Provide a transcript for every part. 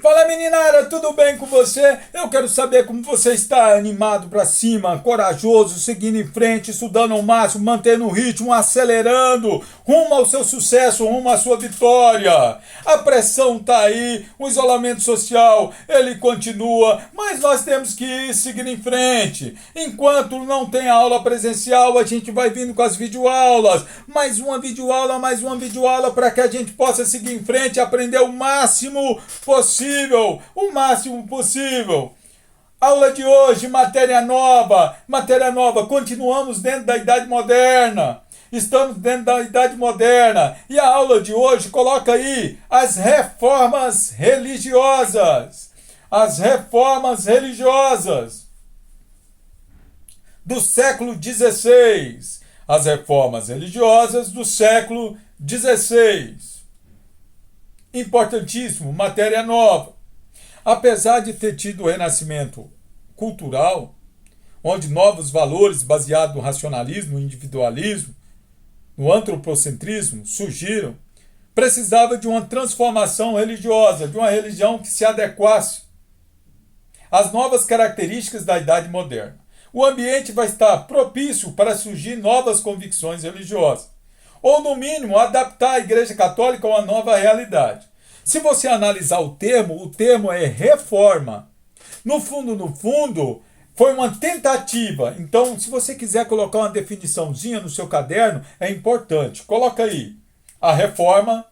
Fala meninada, tudo bem com você? Eu quero saber como você está animado pra cima, corajoso, seguindo em frente, estudando ao máximo, mantendo o ritmo, acelerando, rumo ao seu sucesso, rumo à sua vitória. A pressão tá aí, o isolamento social, ele continua, mas nós temos que ir seguindo em frente. Enquanto não tem aula presencial, a gente vai vindo com as videoaulas. Mais uma videoaula para que a gente possa seguir em frente e aprender o máximo possível. O máximo possível. Aula de hoje, matéria nova. Continuamos dentro da Idade Moderna. Estamos dentro da Idade Moderna. E a aula de hoje coloca aí as reformas religiosas. As reformas religiosas do século XVI. As reformas religiosas do século XVI. Importantíssimo, matéria nova. Apesar de ter tido o renascimento cultural, onde novos valores baseados no racionalismo, no individualismo, no antropocentrismo surgiram, precisava de uma transformação religiosa, de uma religião que se adequasse às novas características da Idade Moderna. O ambiente vai estar propício para surgir novas convicções religiosas, ou no mínimo adaptar a Igreja Católica a uma nova realidade. Se você analisar o termo é reforma. No fundo, foi uma tentativa. Então, se você quiser colocar uma definiçãozinha no seu caderno, é importante. Coloca aí. A reforma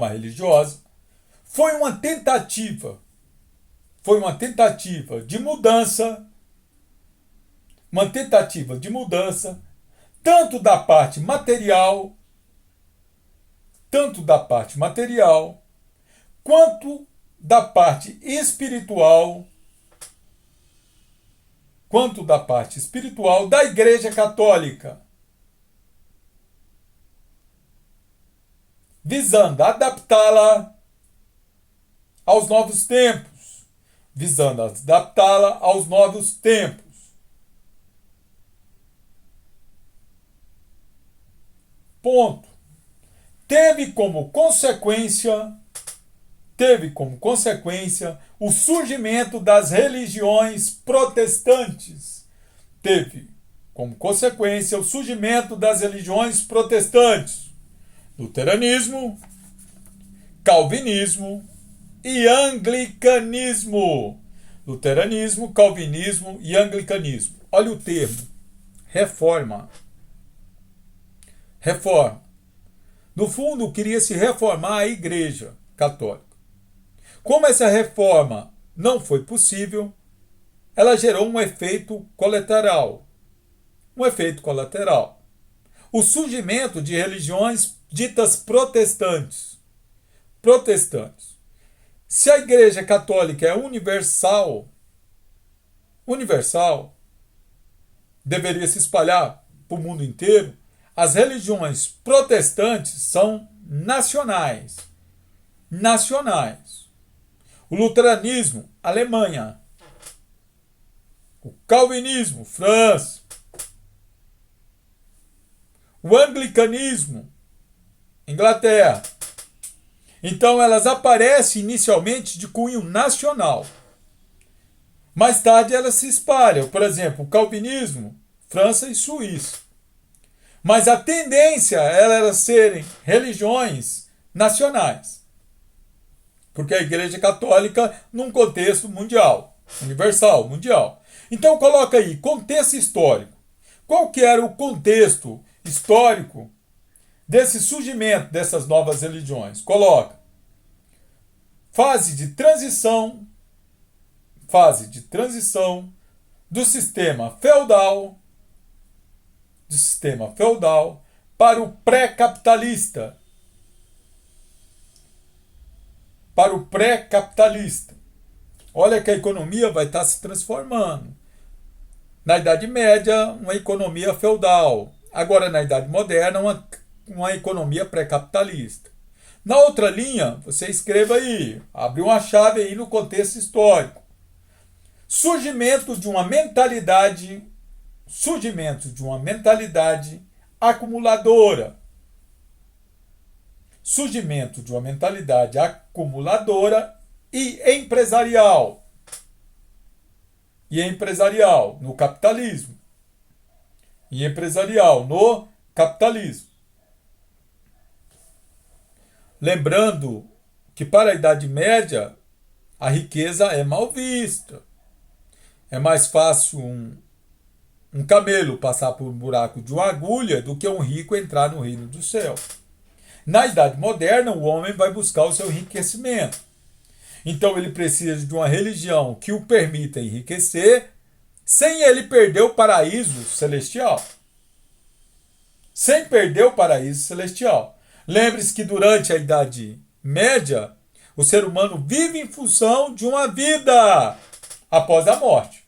religiosa, foi uma tentativa de mudança, tanto da parte material, quanto da parte espiritual, da Igreja Católica, visando adaptá-la aos novos tempos, Ponto. Teve como consequência o surgimento das religiões protestantes. Luteranismo, calvinismo e anglicanismo. Olha o termo. Reforma. No fundo, queria se reformar a Igreja Católica. Como essa reforma não foi possível, ela gerou um efeito colateral. O surgimento de religiões ditas protestantes. Se a Igreja Católica é universal, deveria se espalhar para o mundo inteiro. As religiões protestantes são nacionais. O luteranismo, Alemanha. O calvinismo, França. O anglicanismo, Inglaterra. Então elas aparecem inicialmente de cunho nacional. Mais tarde elas se espalham. Por exemplo, o calvinismo, França e Suíça. Mas a tendência era elas serem religiões nacionais. Porque a Igreja Católica num contexto mundial, universal, mundial. Então coloca aí, contexto histórico. Qual que era o contexto histórico desse surgimento dessas novas religiões? Coloca. Fase de transição do sistema feudal para o pré-capitalista. Olha que a economia vai estar se transformando. Na Idade Média, uma economia feudal. Agora, na Idade Moderna, uma economia pré-capitalista. Na outra linha, você escreva aí, abre uma chave aí no contexto histórico. Surgimento de uma mentalidade acumuladora. surgimento de uma mentalidade acumuladora e empresarial. No capitalismo. E empresarial no capitalismo. Lembrando que para a Idade Média a riqueza é mal vista. É mais fácil um camelo passar por um buraco de uma agulha do que um rico entrar no reino do céu. Na Idade Moderna, o homem vai buscar o seu enriquecimento. Então ele precisa de uma religião que o permita enriquecer sem ele perder o paraíso celestial. Sem perder o paraíso celestial. Lembre-se que durante a Idade Média, o ser humano vive em função de uma vida após a morte.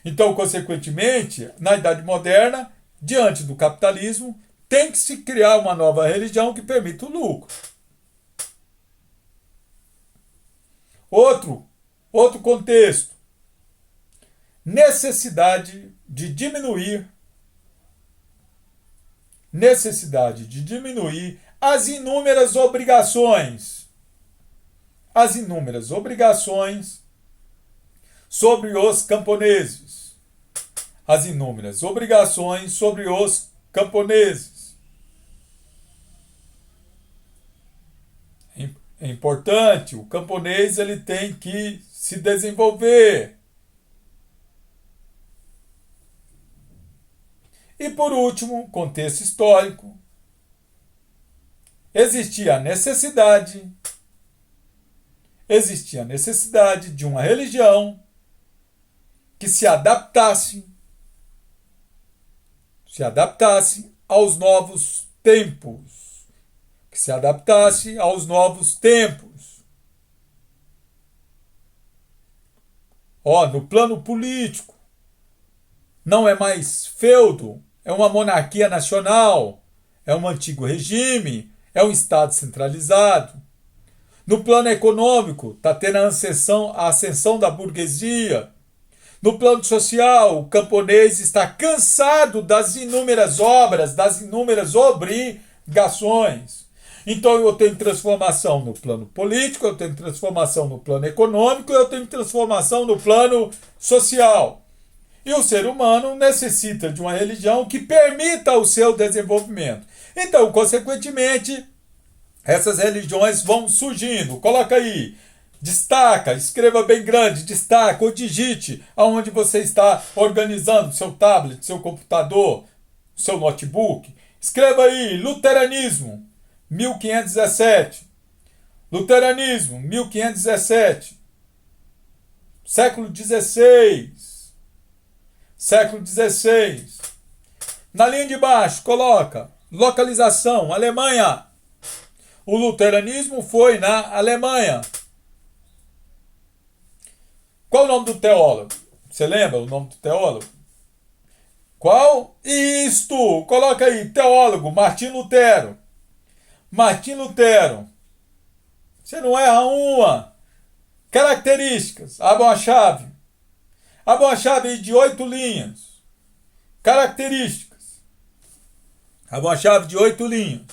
Então, consequentemente, na Idade Moderna, diante do capitalismo, tem que se criar uma nova religião que permita o lucro. Outro contexto. Necessidade de diminuir as inúmeras obrigações sobre os camponeses. É importante, o camponês ele tem que se desenvolver. E por último, contexto histórico. Existia a necessidade de uma religião que se adaptasse aos novos tempos. No plano político, não é mais feudo, é uma monarquia nacional, é um antigo regime, é um Estado centralizado. No plano econômico, está tendo a ascensão da burguesia. No plano social, o camponês está cansado das inúmeras obras, das inúmeras obrigações. Então eu tenho transformação no plano político, eu tenho transformação no plano econômico, eu tenho transformação no plano social. E o ser humano necessita de uma religião que permita o seu desenvolvimento. Então, consequentemente, essas religiões vão surgindo. Coloca aí, destaca, escreva bem grande, destaca ou digite aonde você está organizando seu tablet, seu computador, seu notebook. Escreva aí, luteranismo, 1517. Luteranismo, 1517. Século XVI. Na linha de baixo, coloca localização, Alemanha. O luteranismo foi na Alemanha. Qual o nome do teólogo? Você lembra o nome do teólogo? Qual? Isto! Coloca aí, teólogo, Martim Lutero. Você não erra uma. Características, abra uma chave. Abra uma chave de 8 linhas. Características. Abra uma chave de 8 linhas.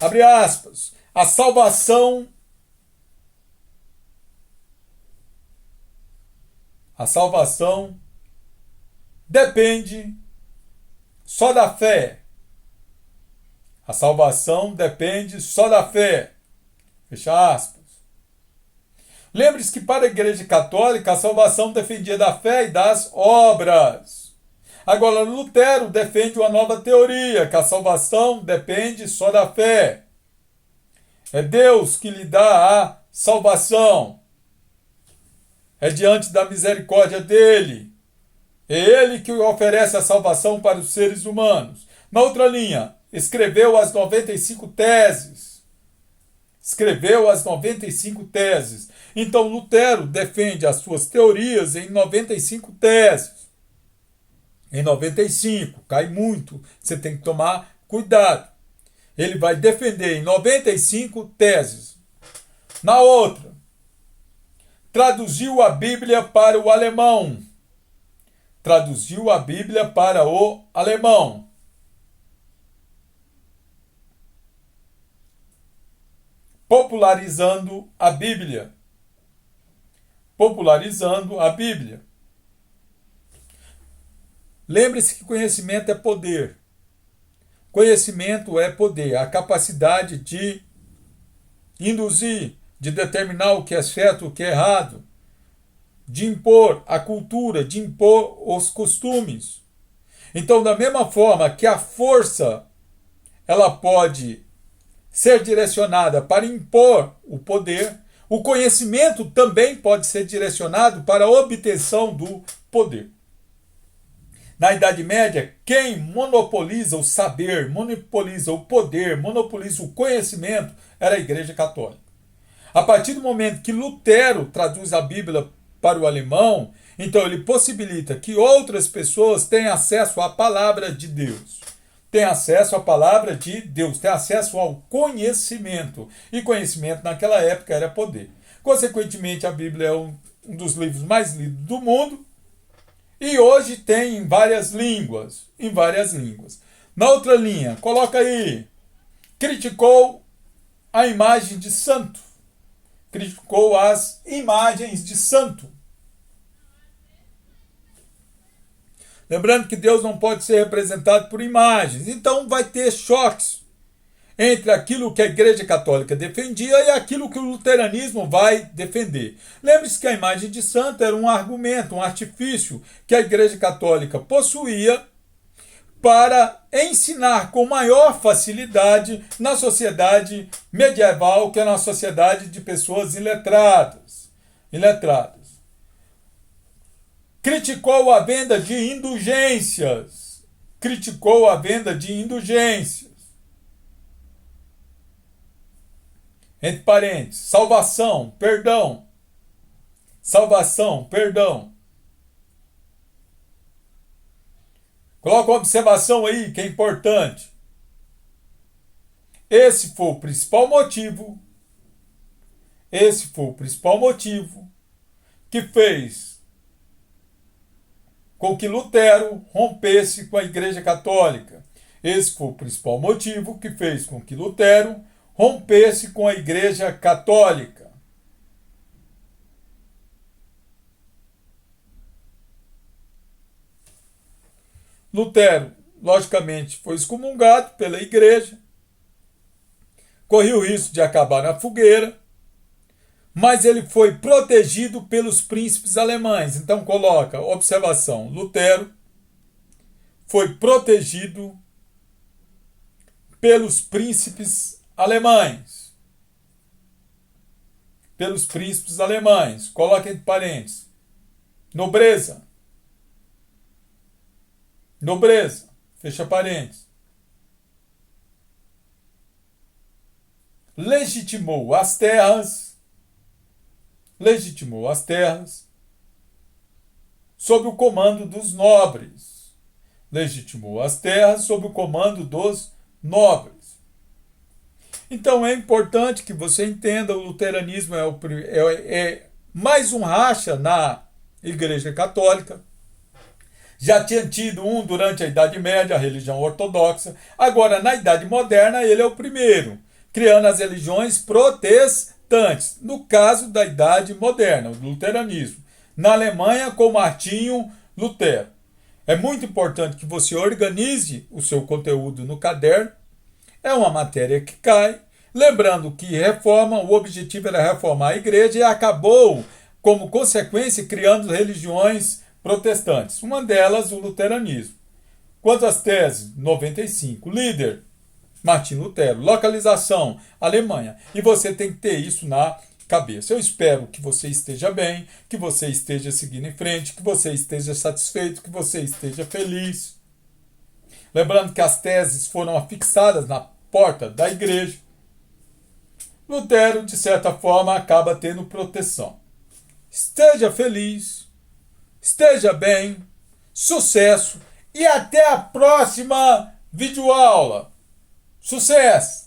Abre aspas. A salvação depende só da fé. A salvação depende só da fé. Fecha aspas. Lembre-se que para a Igreja Católica a salvação dependia da fé e das obras. Agora, Lutero defende uma nova teoria, que a salvação depende só da fé. É Deus que lhe dá a salvação. É diante da misericórdia dele. É ele que oferece a salvação para os seres humanos. Na outra linha, escreveu as 95 teses. Então, Lutero defende as suas teorias em 95 teses. Em 95, cai muito, você tem que tomar cuidado. Ele vai defender em 95 teses. Na outra, traduziu a Bíblia para o alemão. popularizando a Bíblia. Popularizando a Bíblia. Lembre-se que conhecimento é poder. Conhecimento é poder, a capacidade de induzir, de determinar o que é certo, o que é errado, de impor a cultura, de impor os costumes. Então, da mesma forma que a força ela pode ser direcionada para impor o poder, o conhecimento também pode ser direcionado para a obtenção do poder. Na Idade Média, quem monopoliza o saber, monopoliza o poder, monopoliza o conhecimento era a Igreja Católica. A partir do momento que Lutero traduz a Bíblia para o alemão, então ele possibilita que outras pessoas tenham acesso à palavra de Deus. Tem acesso à palavra de Deus, tem acesso ao conhecimento. E conhecimento naquela época era poder. Consequentemente, a Bíblia é um dos livros mais lidos do mundo. E hoje tem em várias línguas. Na outra linha, coloca aí. Criticou a imagem de santo. Criticou as imagens de santo. Lembrando que Deus não pode ser representado por imagens. Então vai ter choques entre aquilo que a Igreja Católica defendia e aquilo que o luteranismo vai defender. Lembre-se que a imagem de santo era um argumento, um artifício que a Igreja Católica possuía para ensinar com maior facilidade na sociedade medieval, que é uma sociedade de pessoas iletradas. Criticou a venda de indulgências. Entre parênteses, salvação, perdão. Coloca uma observação aí que é importante. Esse foi o principal motivo que fez com que Lutero rompesse com a Igreja Católica. Esse foi o principal motivo que fez com que Lutero rompesse com a Igreja Católica. Lutero, logicamente, foi excomungado pela Igreja, corria o risco de acabar na fogueira, mas ele foi protegido pelos príncipes alemães. Então coloca, observação, Lutero foi protegido pelos príncipes alemães. Coloca entre parênteses. Nobreza. Fecha parênteses. Legitimou as terras sob o comando dos nobres. Então é importante que você entenda, o luteranismo é mais um racha na Igreja Católica. Já tinha tido um durante a Idade Média, a religião ortodoxa. Agora, na Idade Moderna, ele é o primeiro, criando as religiões protestantes. No caso da Idade Moderna, o luteranismo. Na Alemanha, com Martinho Lutero. É muito importante que você organize o seu conteúdo no caderno. É uma matéria que cai. Lembrando que o objetivo era reformar a igreja e acabou, como consequência, criando religiões protestantes. Uma delas, o luteranismo. Quanto às teses, 95. Líder, Martinho Lutero. Localização, Alemanha. E você tem que ter isso na cabeça. Eu espero que você esteja bem, que você esteja seguindo em frente, que você esteja satisfeito, que você esteja feliz. Lembrando que as teses foram afixadas na porta da igreja. Lutero, de certa forma, acaba tendo proteção. Esteja feliz, esteja bem, sucesso e até a próxima videoaula. Sucesso!